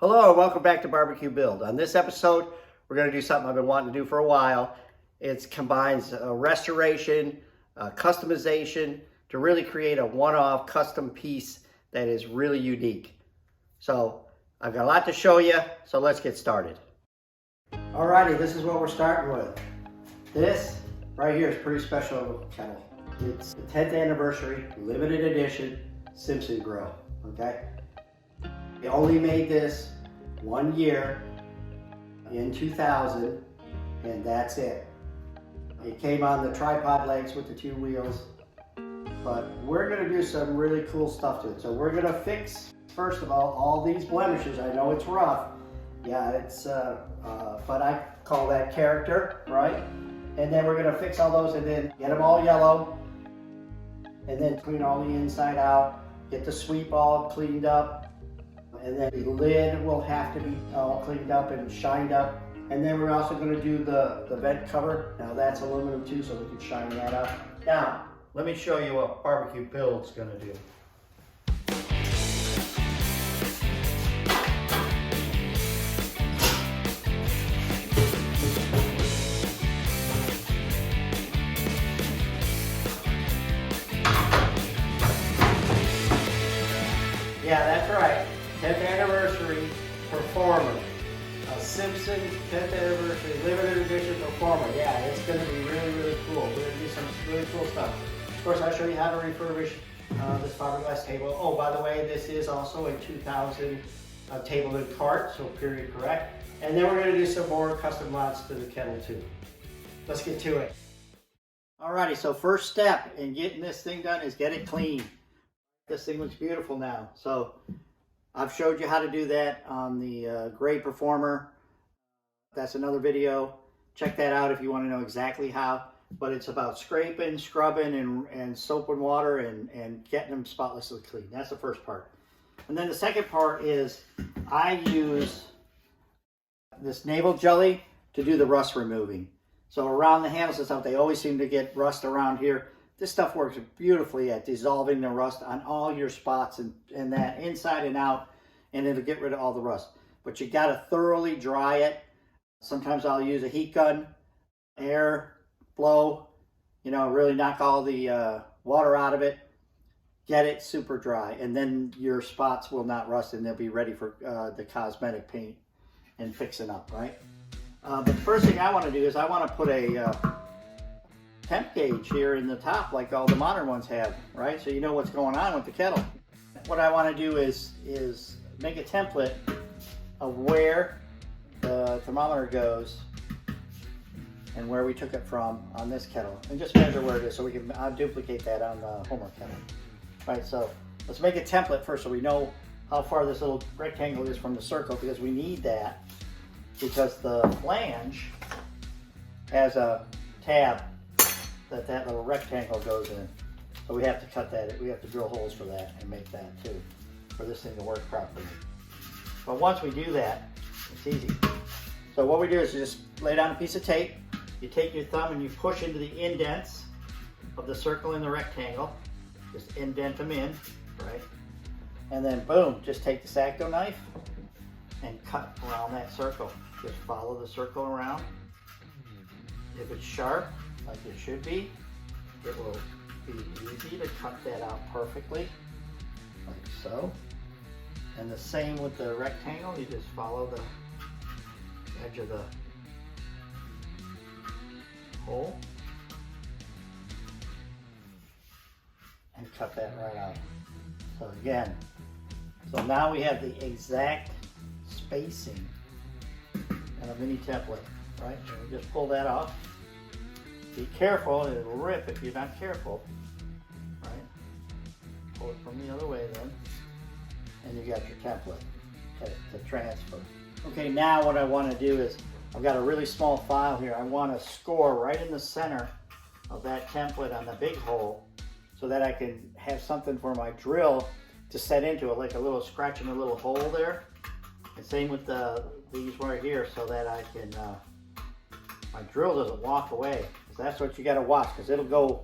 Hello and welcome back to Barbecue Build. On this episode, we're going to do something I've been wanting to do for a while. It combines restoration, customization to really create a one-off custom piece that is really unique. So I've got a lot to show you, so let's get started. Alrighty, this is what we're starting with. This right here is a pretty special kettle. It's the 10th anniversary, limited edition Simpson grill, okay? They only made this 1 year in 2000, and that's it. It came on the tripod legs with the 2 wheels, but we're gonna do some really cool stuff to it. So we're gonna fix, first of all these blemishes. I know it's rough. Yeah, it's, but I call that character, right? And then we're gonna fix all those and then get them all yellow, and then clean all the inside out, get the sweep all cleaned up, and then the lid will have to be all cleaned up and shined up. And then we're also going to do the vent cover. Now that's aluminum too, so we can shine that up. Now, let me show you what Barbecue Build's going to do. Yeah, that's right. 10th anniversary performer. A Simpson 10th anniversary limited edition performer. Yeah, it's going to be really, really cool. We're going to do some really cool stuff. Of course, I'll show you how to refurbish this fiberglass table. Oh, by the way, this is also a 2000 table and cart, so period correct. And then we're going to do some more custom mods to the kettle too. Let's get to it. Alrighty, so first step in getting this thing done is get it clean. This thing looks beautiful now. So I've showed you how to do that on the gray performer. That's another video. Check that out if you want to know exactly how. But it's about scraping, scrubbing, and soap and water and getting them spotlessly clean. That's the first part. And then the second part is I use this navel jelly to do the rust removing. So around the handles and stuff, they always seem to get rust around here. This stuff works beautifully at dissolving the rust on all your spots and that inside and out, and it'll get rid of all the rust. But you gotta thoroughly dry it. Sometimes I'll use a heat gun, air blow, really knock all the water out of it. Get it super dry, and then your spots will not rust and they'll be ready for the cosmetic paint and fixing up, right? But the first thing I wanna do is I wanna put a temp gauge here in the top like all the modern ones have, right? So you know what's going on with the kettle. What I want to do is make a template of where the thermometer goes and where we took it from on this kettle, and just measure where it is so we can duplicate that on the Homer kettle. Right, so let's make a template first so we know how far this little rectangle is from the circle, because we need that because the flange has a tab that little rectangle goes in. So we have to cut that, we have to drill holes for that and make that too, for this thing to work properly. But once we do that, it's easy. So what we do is just lay down a piece of tape, you take your thumb and you push into the indents of the circle and the rectangle, just indent them in, right? And then boom, just take the X-Acto knife and cut around that circle. Just follow the circle around. If it's sharp, like it should be, it will be easy to cut that out perfectly, like so. And the same with the rectangle, you just follow the edge of the hole and cut that right out. So again, so now we have the exact spacing and a mini template, right? So we just pull that off. Be careful, it'll rip if you're not careful, right? Pull it from the other way then, and you got your template to transfer. Okay, now what I want to do is, I've got a really small file here. I want to score right in the center of that template on the big hole so that I can have something for my drill to set into it, like a little scratch in a little hole there. And same with these right here, so that I can, my drill doesn't walk away. That's what you got to watch, because it'll go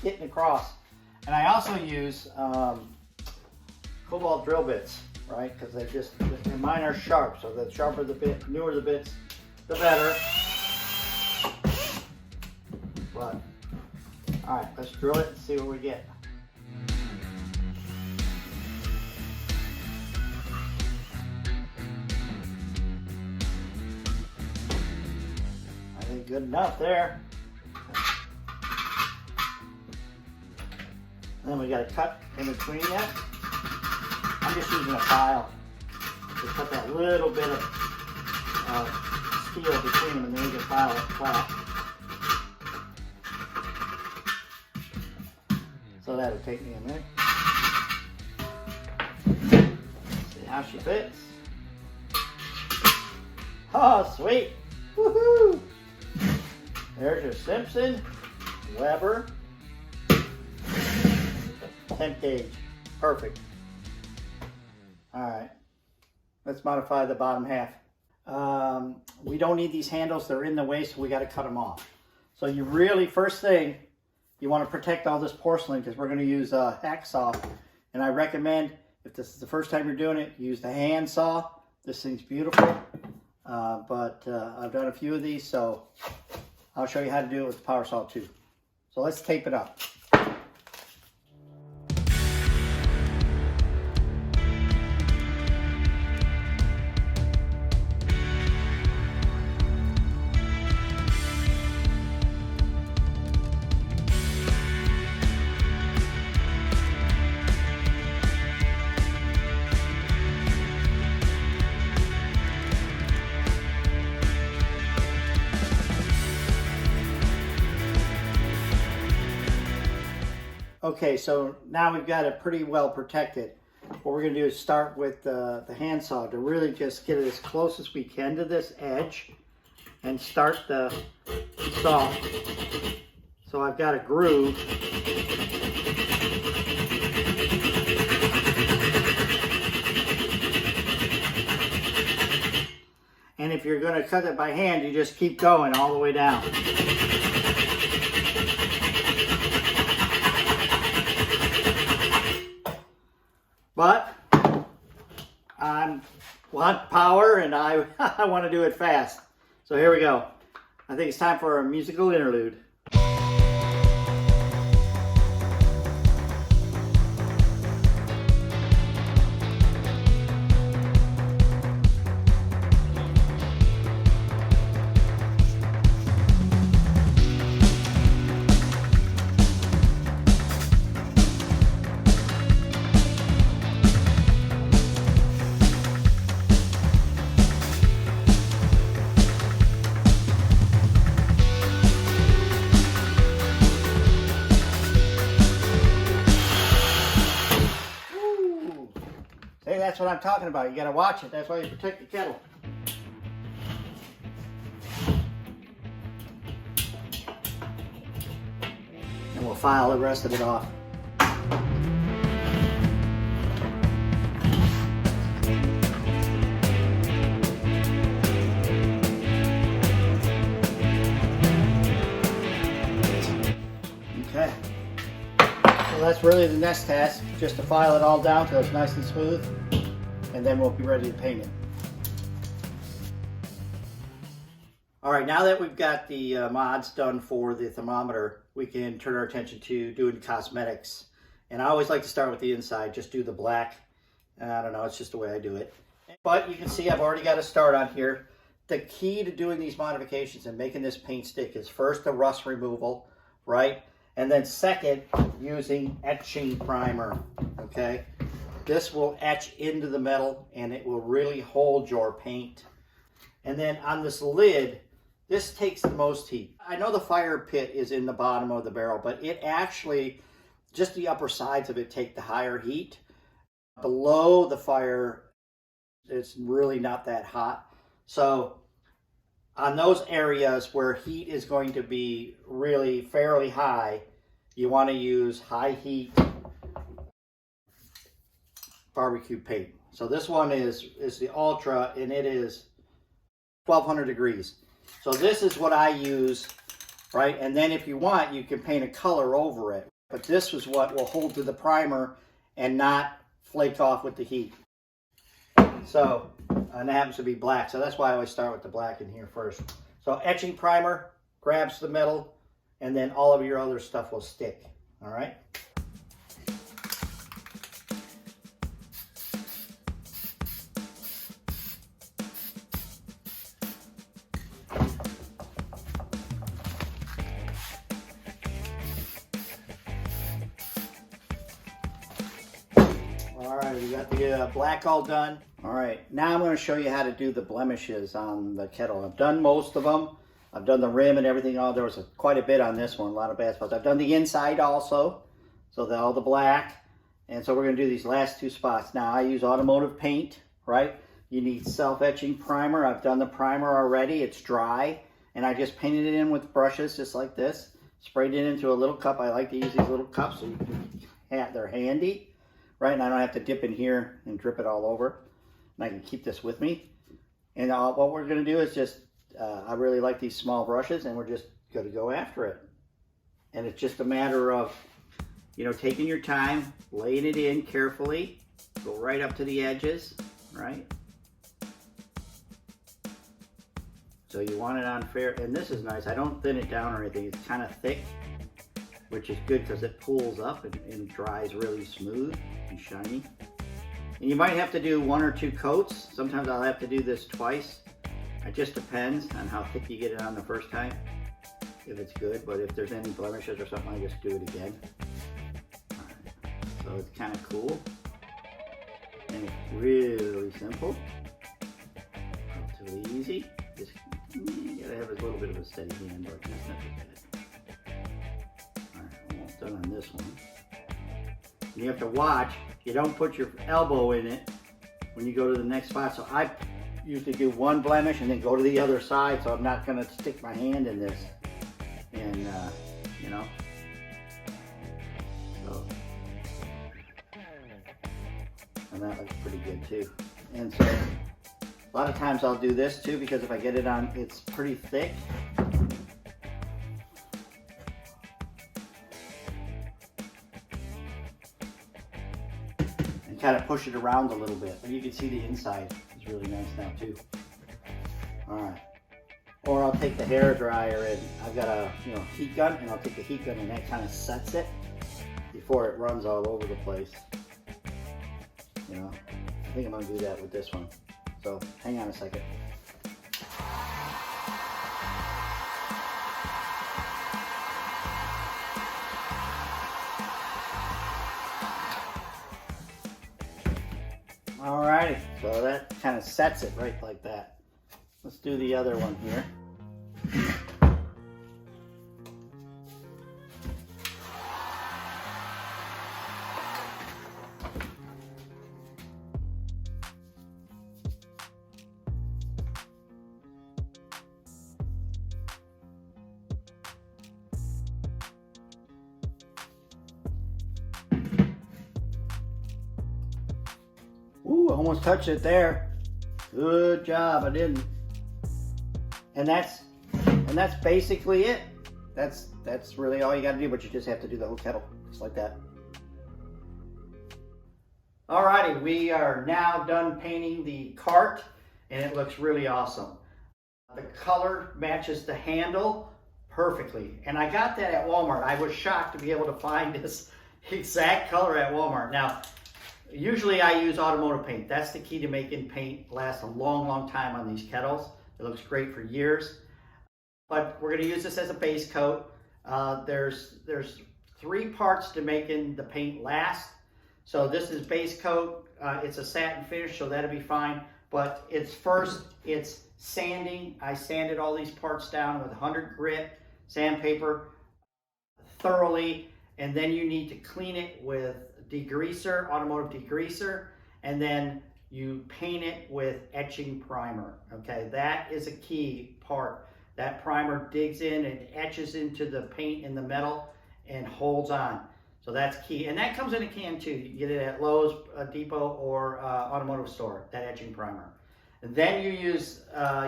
getting across. And I also use cobalt drill bits. right? Because and mine are sharp, so the sharper the bit, newer the bits, the better. But, all right, let's drill it and see what we get. I think good enough there. And then we got to cut in between that. I'm just using a file to cut that little bit of steel between them, and then we can file it flat. So that'll take me a minute. See how she fits. Oh, sweet. Woohoo! There's your Simpson, Weber, 10 gauge. Perfect. All right. Let's modify the bottom half. We don't need these handles. They're in the way, so we got to cut them off. So you really, first thing, you want to protect all this porcelain because we're going to use a hacksaw. And I recommend, if this is the first time you're doing it, use the hand saw. This thing's beautiful. But I've done a few of these, so I'll show you how to do it with the power saw too. So let's tape it up. Okay, so now we've got it pretty well protected. What we're going to do is start with the handsaw to really just get it as close as we can to this edge and start the saw. So I've got a groove. And if you're going to cut it by hand, you just keep going all the way down. But I want power and I want to do it fast. So here we go. I think it's time for a musical interlude. That's what I'm talking about. You got to watch it. That's why you protect the kettle. And we'll file the rest of it off. Okay. So that's really the next task, just to file it all down till it's nice and smooth. And then we'll be ready to paint it. All right, now that we've got the mods done for the thermometer, we can turn our attention to doing cosmetics. And I always like to start with the inside, just do the black. I don't know, it's just the way I do it. But you can see I've already got a start on here. The key to doing these modifications and making this paint stick is first the rust removal, right? And then second, using etching primer, okay? This will etch into the metal and it will really hold your paint. And then on this lid, this takes the most heat. I know the fire pit is in the bottom of the barrel, but it actually, just the upper sides of it take the higher heat. Below the fire, it's really not that hot. So on those areas where heat is going to be really fairly high, you want to use high heat barbecue paint. So this one is the Ultra, and it is 1200 degrees. So this is what I use, right? And then if you want, you can paint a color over it. But this is what will hold to the primer and not flake off with the heat. So, and it happens to be black, so that's why I always start with the black in here first. So etching primer grabs the metal, and then all of your other stuff will stick, all right? All right, we got the black all done. All right, now I'm going to show you how to do the blemishes on the kettle. I've done most of them. I've done the rim and everything. Oh, there was quite a bit on this one, a lot of bad spots. I've done the inside also, so all the black. And so we're going to do these last two spots. Now, I use automotive paint, right? You need self-etching primer. I've done the primer already. It's dry. And I just painted it in with brushes just like this. Sprayed it into a little cup. I like to use these little cups so you can they're handy. Right, and I don't have to dip in here and drip it all over. And I can keep this with me. And what we're going to do is just, I really like these small brushes, and we're just going to go after it. And it's just a matter of, you know, taking your time, laying it in carefully, go right up to the edges, right? So you want it on fair, and this is nice. I don't thin it down or anything. It's kind of thick, which is good because it pulls up and dries really smooth and shiny. And you might have to do 1 or 2 coats. Sometimes I'll have to do this twice. It just depends on how thick you get it on the first time, if it's good. But if there's any blemishes or something, I just do it again. All right. So it's kind of cool. And it's really simple. Relatively easy. Just, you gotta have a little bit of a steady hand, but that's not too bad. Almost done on this one. You have to watch, you don't put your elbow in it when you go to the next spot. So I usually do 1 blemish and then go to the other side, so I'm not going to stick my hand in this. And, you know, so, and that looks pretty good too. And so a lot of times I'll do this too, because if I get it on, it's pretty thick. Kind of push it around a little bit, but you can see the inside is really nice now too. All right, or I'll take the hair dryer and I've got a heat gun, and I'll take the heat gun and that kind of sets it before it runs all over the place. You know, I think I'm gonna do that with this one. So hang on a second. Alrighty, so that kind of sets it right like that. Let's do the other one here. Ooh, I almost touched it there. Good job, I didn't. And that's basically it. That's really all you gotta do, but you just have to do the whole kettle, just like that. Alrighty, we are now done painting the cart, and it looks really awesome. The color matches the handle perfectly. And I got that at Walmart. I was shocked to be able to find this exact color at Walmart. Now, usually I use automotive paint. That's the key to making paint last a long, long time on these kettles. It looks great for years. But we're gonna use this as a base coat. There's 3 parts to making the paint last. So this is base coat. It's a satin finish, so that'll be fine. But it's sanding. I sanded all these parts down with 100 grit sandpaper thoroughly. And then you need to clean it with degreaser, automotive degreaser, and then you paint it with etching primer. Okay, that is a key part. That primer digs in and etches into the paint in the metal and holds on. So that's key. And that comes in a can too. You can get it at Lowe's, Depot, or automotive store, that etching primer. And then you use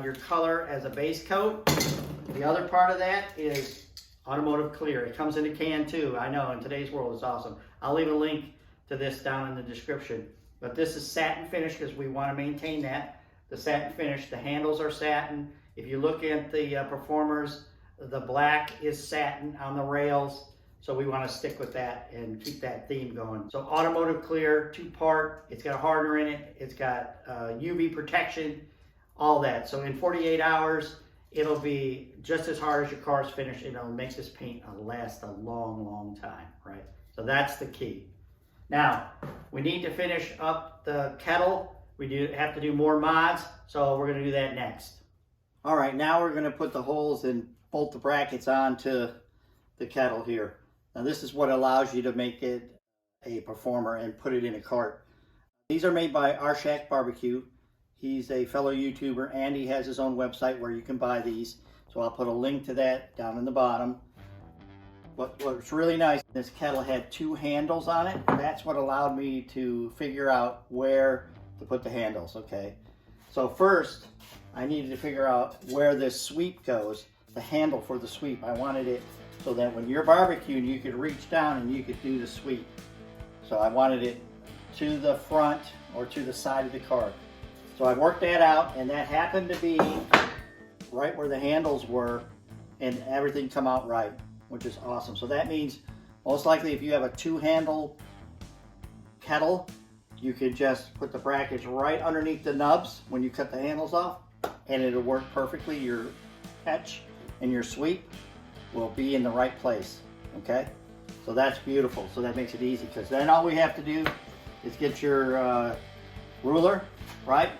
your color as a base coat. The other part of that is automotive clear. It comes in a can too. I know, in today's world, it's awesome. I'll leave a link to this down in the description. But this is satin finish because we want to maintain that. The satin finish, the handles are satin. If you look at the Performers, the black is satin on the rails. So we want to stick with that and keep that theme going. So automotive clear, 2-part. It's got a hardener in it. It's got UV protection, all that. So in 48 hours, it'll be just as hard as your car's finished. It'll make this paint last a long, long time, right? So that's the key. Now, we need to finish up the kettle. We do have to do more mods, so we're going to do that next. All right, now we're going to put the holes and bolt the brackets onto the kettle here. Now this is what allows you to make it a Performer and put it in a cart. These are made by Our Shack Barbecue. He's a fellow YouTuber and he has his own website where you can buy these. So I'll put a link to that down in the bottom. What's really nice, this kettle had 2 handles on it. That's what allowed me to figure out where to put the handles, okay? So first, I needed to figure out where this sweep goes, the handle for the sweep. I wanted it so that when you're barbecuing, you could reach down and you could do the sweep. So I wanted it to the front or to the side of the cart. So I worked that out, and that happened to be right where the handles were, and everything come out right, which is awesome. So that means most likely if you have a 2-handle kettle, you can just put the brackets right underneath the nubs when you cut the handles off, and it'll work perfectly. Your catch and your sweep will be in the right place, okay? So that's beautiful. So that makes it easy, because then all we have to do is get your ruler, right?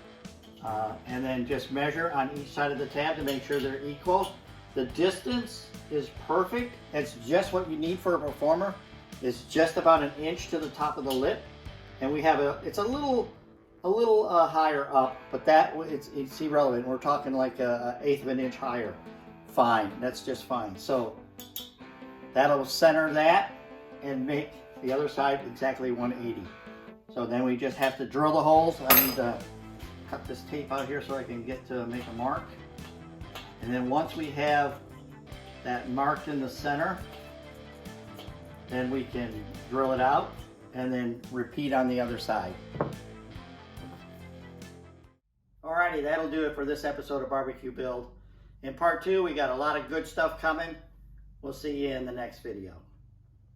And then just measure on each side of the tab to make sure they're equal. The distance is perfect. It's just what you need for a Performer. It's just about 1 inch to the top of the lip. And we have it's a little higher up, but it's irrelevant. We're talking like a 1/8 of an inch higher. Fine, that's just fine. So that'll center that and make the other side exactly 180. So then we just have to drill the holes. I need to cut this tape out here so I can get to make a mark. And then once we have that marked in the center, then we can drill it out and then repeat on the other side. Alrighty, that'll do it for this episode of Barbecue Build. In part 2, we got a lot of good stuff coming. We'll see you in the next video.